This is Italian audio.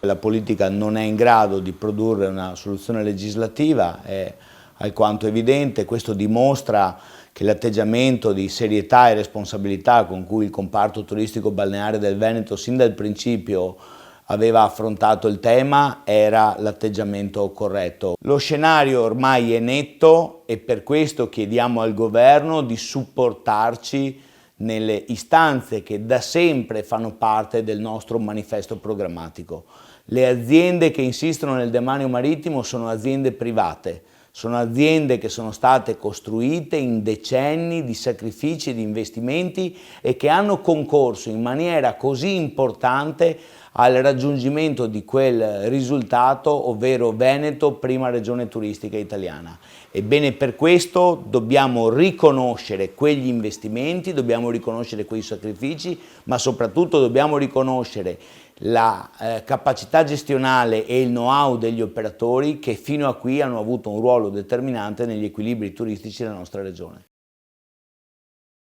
La politica non è in grado di produrre una soluzione legislativa, è alquanto evidente. Questo dimostra che l'atteggiamento di serietà e responsabilità con cui il comparto turistico balneare del Veneto sin dal principio aveva affrontato il tema era l'atteggiamento corretto. Lo scenario ormai è netto e per questo chiediamo al governo di supportarci nelle istanze che da sempre fanno parte del nostro manifesto programmatico. Le aziende che insistono nel demanio marittimo sono aziende private, sono aziende che sono state costruite in decenni di sacrifici e di investimenti e che hanno concorso in maniera così importante al raggiungimento di quel risultato, ovvero Veneto, prima regione turistica italiana. Ebbene, per questo dobbiamo riconoscere quegli investimenti, dobbiamo riconoscere quei sacrifici, ma soprattutto dobbiamo riconoscere la capacità gestionale e il know-how degli operatori che fino a qui hanno avuto un ruolo determinante negli equilibri turistici della nostra regione.